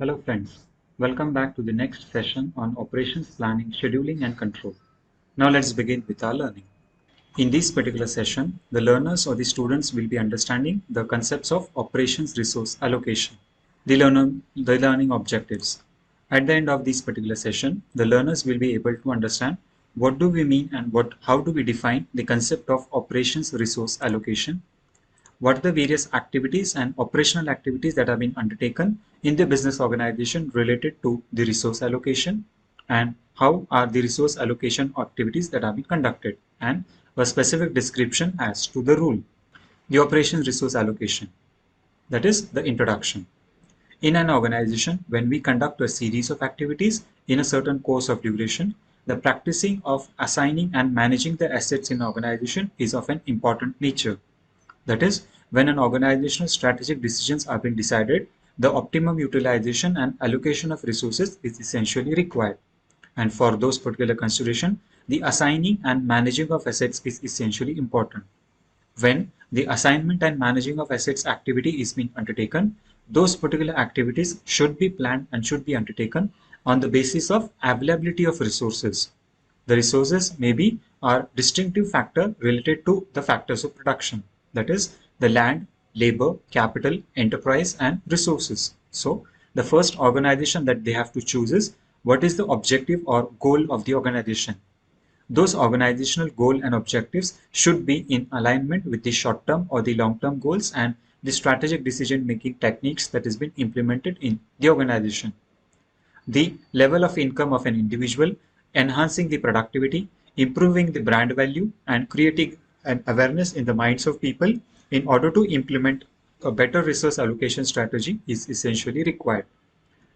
Hello friends, welcome back to the next session on operations planning, scheduling and control. Now let's begin with our learning. In this particular session, the learners or the students will be understanding the concepts of operations resource allocation, the learning objectives. At the end of this particular session, the learners will be able to understand what do we mean and how do we define the concept of operations resource allocation, what are the various activities and operational activities that have been undertaken in the business organization related to the resource allocation, and how are the resource allocation activities that have been conducted, and a specific description as to the rule. The operations resource allocation, that is the introduction. In an organization, when we conduct a series of activities in a certain course of duration, the practicing of assigning and managing the assets in an organization is of an important nature. That is, when an organizational strategic decisions are being decided, the optimum utilization and allocation of resources is essentially required. And for those particular consideration, the assigning and managing of assets is essentially important. When the assignment and managing of assets activity is being undertaken, those particular activities should be planned and should be undertaken on the basis of availability of resources. The resources may be a distinctive factor related to the factors of production, that is the land, labor, capital, enterprise and resources. So the first organization that they have to choose is what is the objective or goal of the organization. Those organizational goal and objectives should be in alignment with the short-term or the long-term goals and the strategic decision-making techniques that has been implemented in the organization. The level of income of an individual, enhancing the productivity, improving the brand value, and creating an awareness in the minds of people in order to implement a better resource allocation strategy is essentially required.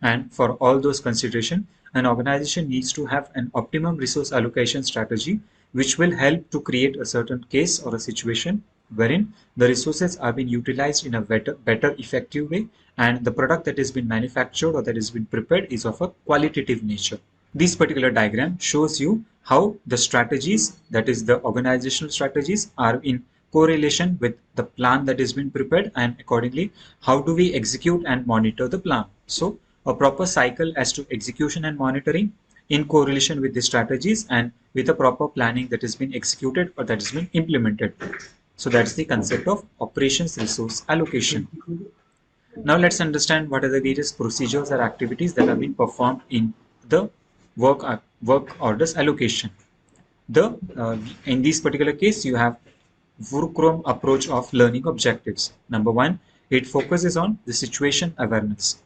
And for all those considerations, an organization needs to have an optimum resource allocation strategy which will help to create a certain case or a situation wherein the resources are being utilized in a better effective way, and the product that has been manufactured or that has been prepared is of a qualitative nature. This particular diagram shows you how the strategies, that is the organizational strategies, are in correlation with the plan that has been prepared, and accordingly how do we execute and monitor the plan. So a proper cycle as to execution and monitoring in correlation with the strategies and with a proper planning that has been executed or that has been implemented. So that's the concept of operations resource allocation. Now let's understand what are the various procedures or activities that have been performed in the work orders allocation. In this particular case, you have Vurkrom approach of learning objectives. Number one, it focuses on the situation awareness.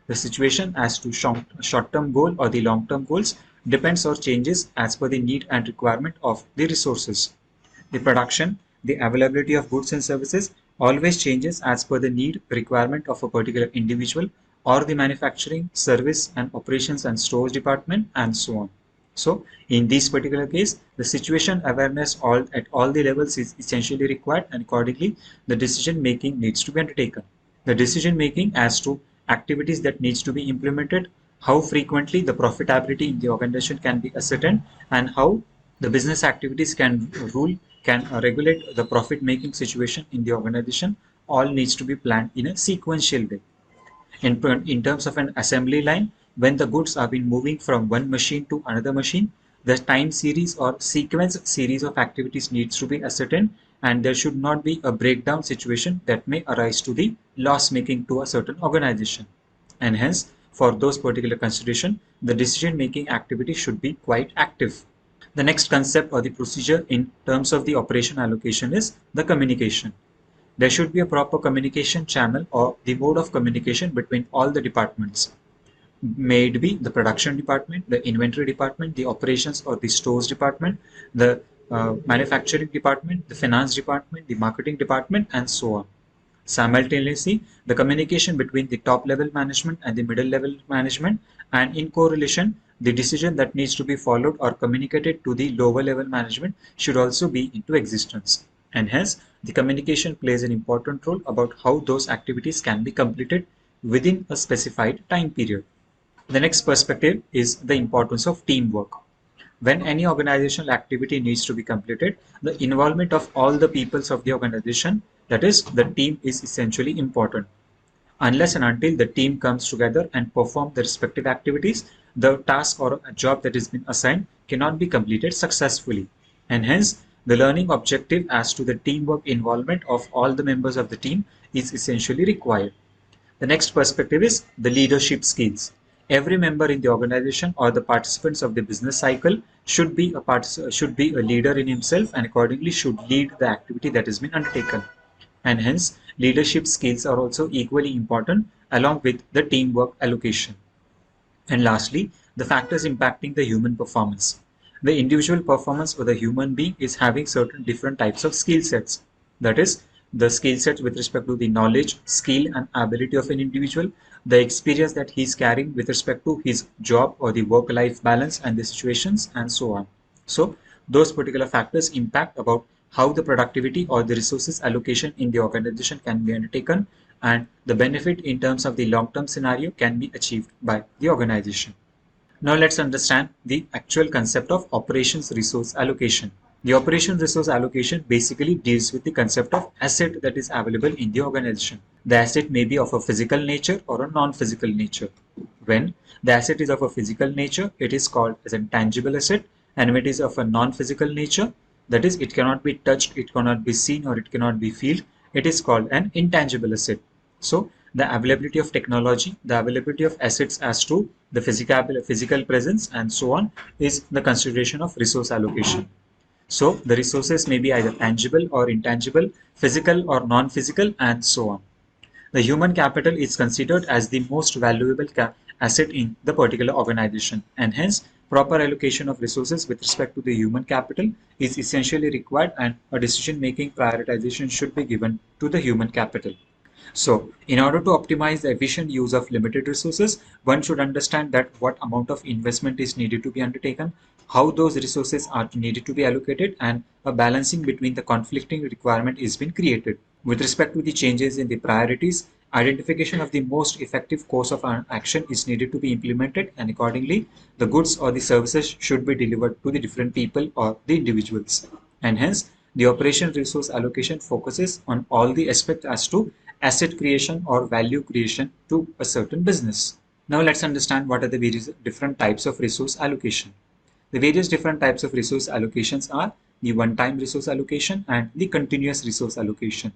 The situation as to short-term goal or the long-term goals depends or changes as per the need and requirement of the resources. The production, the availability of goods and services always changes as per the need requirement of a particular individual or the manufacturing, service and operations and stores department and so on. So in this particular case, the situation awareness at all the levels is essentially required, and accordingly the decision making needs to be undertaken. The decision making as to activities that needs to be implemented, how frequently the profitability in the organization can be ascertained, and how the business activities can regulate the profit making situation in the organization, all needs to be planned in a sequential way. In terms of an assembly line, when the goods are been moving from one machine to another machine, the time series or sequence series of activities needs to be ascertained, and there should not be a breakdown situation that may arise to the loss making to a certain organization. And hence, for those particular consideration, the decision making activity should be quite active. The next concept or the procedure in terms of the operation allocation is the communication. There should be a proper communication channel or the mode of communication between all the departments. May it be the production department, the inventory department, the operations or the stores department, the manufacturing department, the finance department, the marketing department, and so on. Simultaneously, the communication between the top level management and the middle level management, and in correlation, the decision that needs to be followed or communicated to the lower level management should also be into existence. And hence, the communication plays an important role about how those activities can be completed within a specified time period. The next perspective is the importance of teamwork. When any organizational activity needs to be completed, the involvement of all the peoples of the organization, that is the team, is essentially important. Unless and until the team comes together and perform the respective activities, the task or a job that has been assigned cannot be completed successfully. And hence, the learning objective as to the teamwork involvement of all the members of the team is essentially required. The next perspective is the leadership skills. Every member in the organization or the participants of the business cycle should be a leader in himself and accordingly should lead the activity that has been undertaken. And hence, leadership skills are also equally important along with the teamwork allocation. And lastly, the factors impacting the human performance. The individual performance of the human being is having certain different types of skill sets. That is, the skill sets with respect to the knowledge, skill, and ability of an individual, the experience that he is carrying with respect to his job or the work-life balance and the situations, and so on. So, those particular factors impact about how the productivity or the resources allocation in the organization can be undertaken, and the benefit in terms of the long-term scenario can be achieved by the organization. Now let's understand the actual concept of operations resource allocation. The operations resource allocation basically deals with the concept of asset that is available in the organization. The asset may be of a physical nature or a non-physical nature. When the asset is of a physical nature, it is called as a tangible asset, and when it is of a non-physical nature, that is, it cannot be touched, it cannot be seen, or it cannot be felt, it is called an intangible asset. So the availability of technology, the availability of assets as to the physical presence and so on is the consideration of resource allocation. So the resources may be either tangible or intangible, physical or non-physical, and so on. The human capital is considered as the most valuable asset in the particular organization, and hence proper allocation of resources with respect to the human capital is essentially required, and a decision-making prioritization should be given to the human capital. So, in order to optimize the efficient use of limited resources, one should understand that what amount of investment is needed to be undertaken, how those resources are needed to be allocated, and a balancing between the conflicting requirement is being created. With respect to the changes in the priorities, identification of the most effective course of action is needed to be implemented, and accordingly, the goods or the services should be delivered to the different people or the individuals. And hence, the operation resource allocation focuses on all the aspects as to asset creation or value creation to a certain business. Now let's understand what are the various different types of resource allocation. The various different types of resource allocations are the one-time resource allocation and the continuous resource allocation.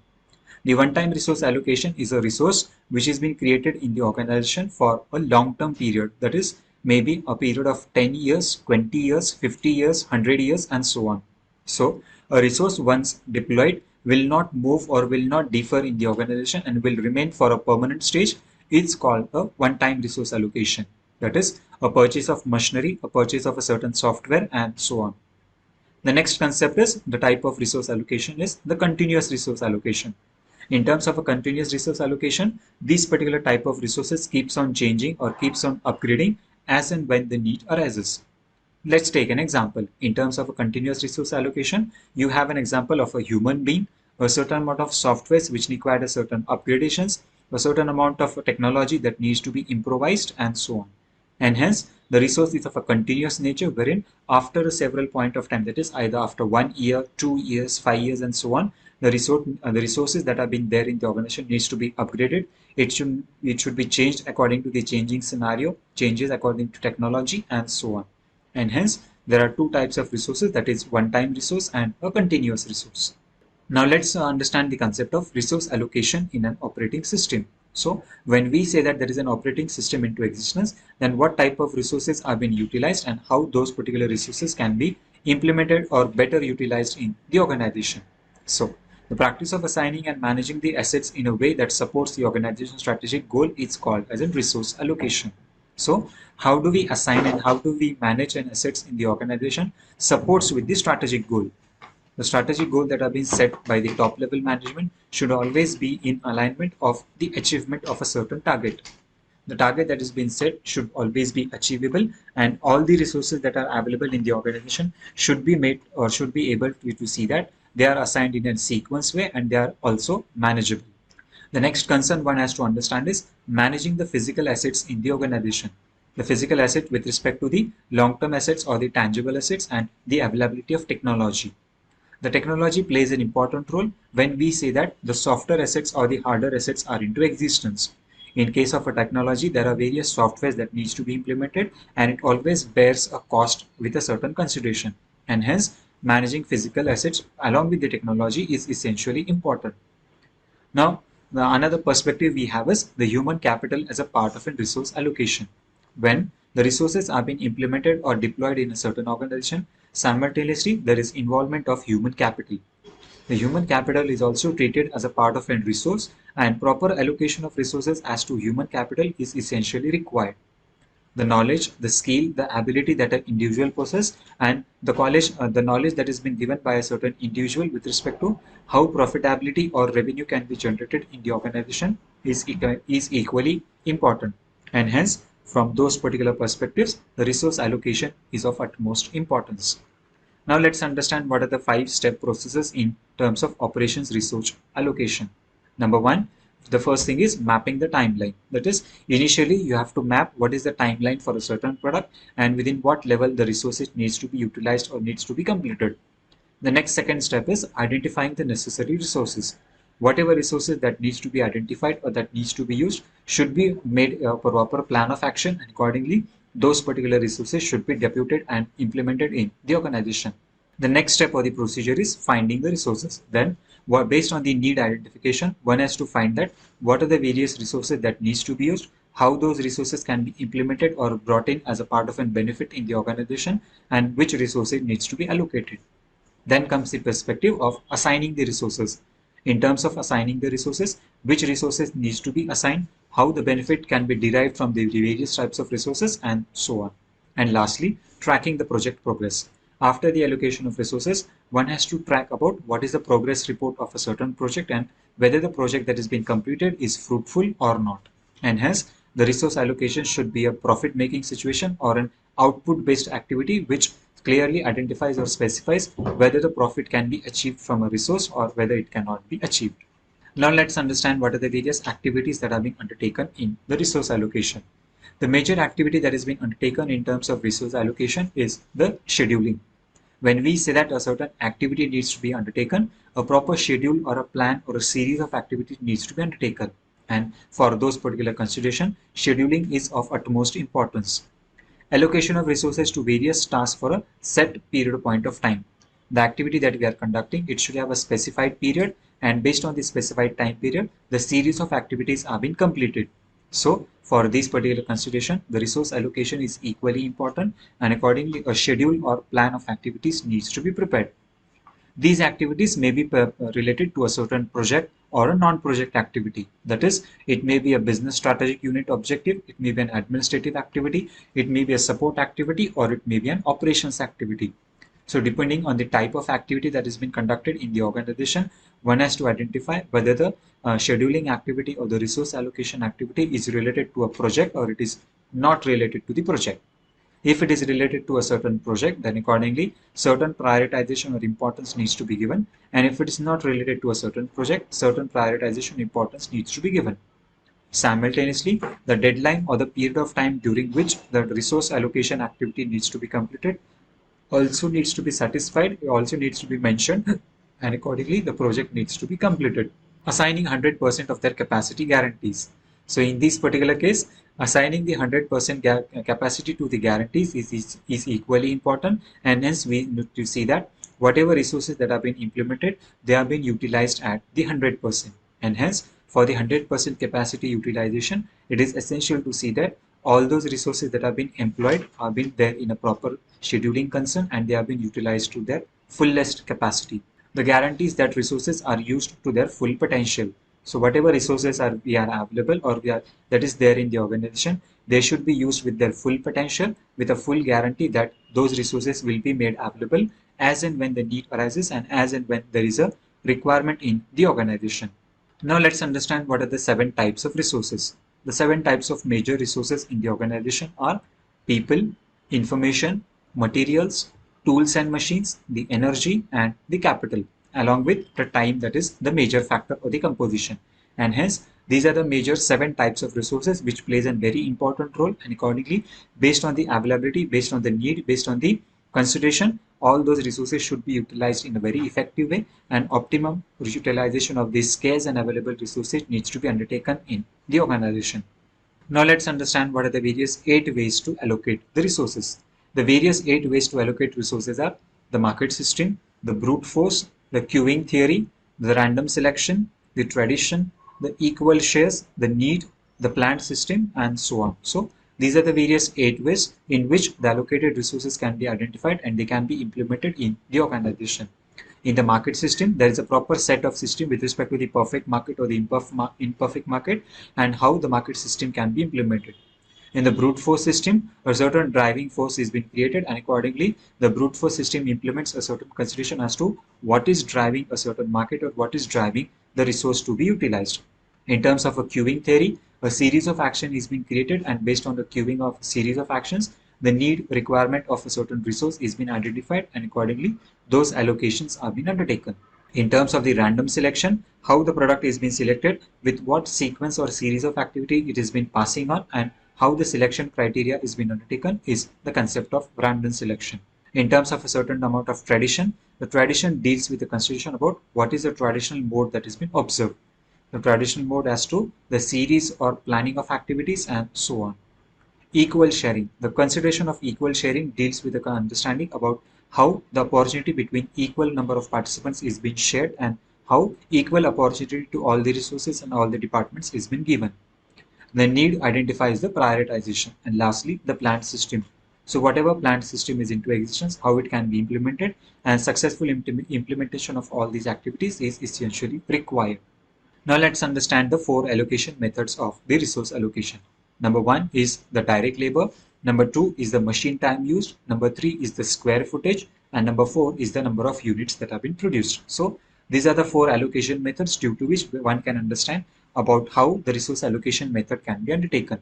The one-time resource allocation is a resource which is being created in the organization for a long-term period, that is maybe a period of 10 years, 20 years, 50 years, 100 years, and so on. So a resource once deployed will not move or will not differ in the organization and will remain for a permanent stage. It's called a one-time resource allocation. That is a purchase of machinery, a purchase of a certain software, and so on. The next concept is the type of resource allocation is the continuous resource allocation. In terms of a continuous resource allocation, this particular type of resources keeps on changing or keeps on upgrading as and when the need arises. Let's take an example. In terms of a continuous resource allocation, you have an example of a human being, a certain amount of softwares which require a certain upgradations, a certain amount of technology that needs to be improvised, and so on. And hence, the resource is of a continuous nature wherein after a several point of time, that is either after 1 year, 2 years, 5 years, and so on, the resources that have been there in the organization needs to be upgraded. It should be changed according to the changing scenario, changes according to technology, and so on. And hence, there are two types of resources, that is one-time resource and a continuous resource. Now let's understand the concept of resource allocation in an operating system. So when we say that there is an operating system into existence, then what type of resources are being utilized and how those particular resources can be implemented or better utilized in the organization. So the practice of assigning and managing the assets in a way that supports the organization's strategic goal is called as a resource allocation. So how do we assign and how do we manage an assets in the organization supports with the strategic goal? The strategic goal that have been set by the top level management should always be in alignment of the achievement of a certain target. The target that is being set should always be achievable, and all the resources that are available in the organization should be made or should be able to see that they are assigned in a sequence way and they are also manageable. The next concern one has to understand is managing the physical assets in the organization. The physical asset with respect to the long-term assets or the tangible assets and the availability of technology. The technology plays an important role when we say that the softer assets or the harder assets are into existence. In case of a technology, there are various softwares that needs to be implemented, and it always bears a cost with a certain consideration. And hence, managing physical assets along with the technology is essentially important. Now, another perspective we have is the human capital as a part of a resource allocation. When the resources are being implemented or deployed in a certain organization, simultaneously there is involvement of human capital. The human capital is also treated as a part of a resource, and proper allocation of resources as to human capital is essentially required. The knowledge, the skill, the ability that an individual possesses, and the knowledge that has been given by a certain individual with respect to how profitability or revenue can be generated in the organization is equally important. And hence, from those particular perspectives, the resource allocation is of utmost importance. Now let's understand what are the 5-step processes in terms of operations resource allocation. Number one, the first thing is mapping the timeline. That is, initially you have to map what is the timeline for a certain product and within what level the resources needs to be utilized or needs to be completed. The next second step is identifying the necessary resources. Whatever resources that needs to be identified or that needs to be used should be made a proper plan of action, and accordingly those particular resources should be deputed and implemented in the organization. The next step or the procedure is finding the resources. Then, based on the need identification, one has to find that what are the various resources that needs to be used, how those resources can be implemented or brought in as a part of a benefit in the organization, and which resources needs to be allocated. Then comes the perspective of assigning the resources. In terms of assigning the resources, which resources needs to be assigned, how the benefit can be derived from the various types of resources, and so on. And lastly, tracking the project progress. After the allocation of resources, one has to track about what is the progress report of a certain project and whether the project that has been completed is fruitful or not. And hence, the resource allocation should be a profit-making situation or an output-based activity which clearly identifies or specifies whether the profit can be achieved from a resource or whether it cannot be achieved. Now let's understand what are the various activities that are being undertaken in the resource allocation. The major activity that is being undertaken in terms of resource allocation is the scheduling. When we say that a certain activity needs to be undertaken, a proper schedule or a plan or a series of activities needs to be undertaken. And for those particular consideration, scheduling is of utmost importance. Allocation of resources to various tasks for a set period point of time. The activity that we are conducting, it should have a specified period, and based on the specified time period, the series of activities are being completed. So for this particular consideration, the resource allocation is equally important, and accordingly a schedule or plan of activities needs to be prepared. These activities may be related to a certain project or a non-project activity. That is, it may be a business strategic unit objective, it may be an administrative activity, it may be a support activity, or it may be an operations activity. So depending on the type of activity that has been conducted in the organization, one has to identify whether the scheduling activity or the resource allocation activity is related to a project or it is not related to the project. If it is related to a certain project, then accordingly certain prioritization or importance needs to be given, and if it is not related to a certain project, certain prioritization importance needs to be given. Simultaneously, the deadline or the period of time during which the resource allocation activity needs to be completed also needs to be satisfied, also needs to be mentioned, and accordingly the project needs to be completed. Assigning 100% of their capacity guarantees. So in this particular case, assigning the 100% capacity to the guarantees is equally important, and hence we need to see that whatever resources that have been implemented, they have been utilized at the 100%. And hence, for the 100% capacity utilization, it is essential to see that all those resources that have been employed have been there in a proper scheduling concern and they have been utilized to their fullest capacity. The guarantees that resources are used to their full potential. So whatever resources are available or that is there in the organization, they should be used with their full potential, with a full guarantee that those resources will be made available as and when the need arises and as and when there is a requirement in the organization. Now let's understand what are the 7 types of resources. The 7 types of major resources in the organization are people, information, materials, tools and machines, the energy, and the capital, along with the time, that is the major factor or the composition. And hence, these are the major 7 types of resources which plays a very important role, and accordingly, based on the availability, based on the need, based on the consideration, all those resources should be utilized in a very effective way, and optimum utilization of these scarce and available resources needs to be undertaken in the organization. Now let's understand what are the various 8 ways to allocate the resources. The various 8 ways to allocate resources are the market system, the brute force, the queuing theory, the random selection, the tradition, the equal shares, the need, the planned system, and so on. So these are the various 8 ways in which the allocated resources can be identified and they can be implemented in the organization. In the market system, there is a proper set of system with respect to the perfect market or the imperfect market and how the market system can be implemented. In the brute force system, a certain driving force is being created, and accordingly, the brute force system implements a certain consideration as to what is driving a certain market or what is driving the resource to be utilized. In terms of a queuing theory, a series of action is being created, and based on the queuing of a series of actions, the need requirement of a certain resource is being identified, and accordingly, those allocations are being undertaken. In terms of the random selection, how the product is being selected, with what sequence or series of activity it is been passing on, and how the selection criteria is being undertaken is the concept of random selection. In terms of a certain amount of tradition, the tradition deals with the consideration about what is the traditional mode that has been observed. The traditional mode as to the series or planning of activities and so on. Equal sharing. The consideration of equal sharing deals with the understanding about how the opportunity between equal number of participants is being shared and how equal opportunity to all the resources and all the departments is being given. The need identifies the prioritization, and lastly, the planned system. So whatever planned system is into existence, how it can be implemented, and successful implementation of all these activities is essentially required. Now let's understand the 4 allocation methods of the resource allocation. Number 1 is the direct labor. Number 2 is the machine time used. Number 3 is the square footage. And number 4 is the number of units that have been produced. So these are the 4 allocation methods due to which one can understand about how the resource allocation method can be undertaken.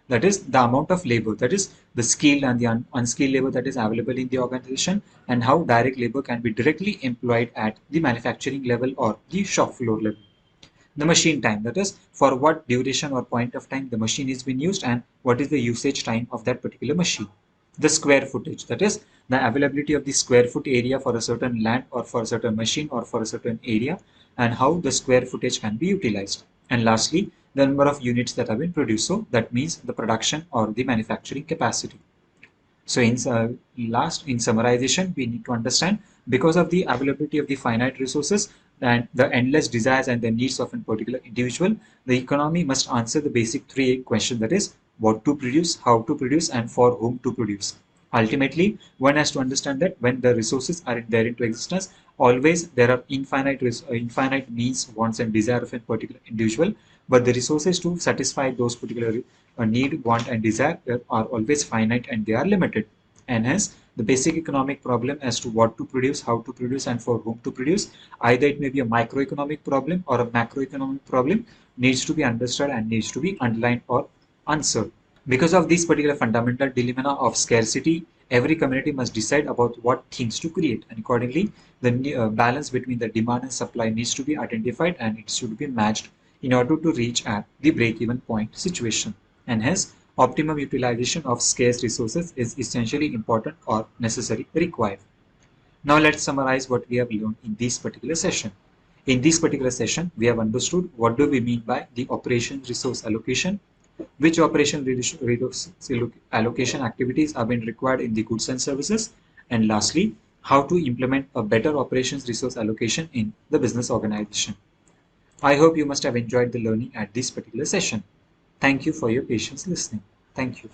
That is the amount of labor, that is the skilled and the unskilled labor that is available in the organization, and how direct labor can be directly employed at the manufacturing level or the shop floor level. The machine time, that is for what duration or point of time the machine is being used and what is the usage time of that particular machine. The square footage, that is the availability of the square foot area for a certain land or for a certain machine or for a certain area, and how the square footage can be utilized. And lastly, the number of units that have been produced, so that means the production or the manufacturing capacity. So in summarization, we need to understand, because of the availability of the finite resources and the endless desires and the needs of a particular individual, the economy must answer the basic 3 questions, that is what to produce, how to produce, and for whom to produce. Ultimately, one has to understand that when the resources are there into existence, always there are infinite needs, wants, and desire of a particular individual, but the resources to satisfy those particular need, want, and desire are always finite and they are limited. And hence, the basic economic problem as to what to produce, how to produce, and for whom to produce, either it may be a microeconomic problem or a macroeconomic problem, needs to be understood and needs to be underlined or answered. Because of this particular fundamental dilemma of scarcity, every community must decide about what things to create, and accordingly, the balance between the demand and supply needs to be identified and it should be matched in order to reach at the break-even point situation. And hence, optimum utilization of scarce resources is essentially important or necessary required. Now let's summarize what we have learned in this particular session. In this particular session, we have understood what do we mean by the operation resource allocation, which operation allocation activities are being required in the goods and services, and lastly, how to implement a better operations resource allocation in the business organization. I hope you must have enjoyed the learning at this particular session. Thank you for your patience listening. Thank you.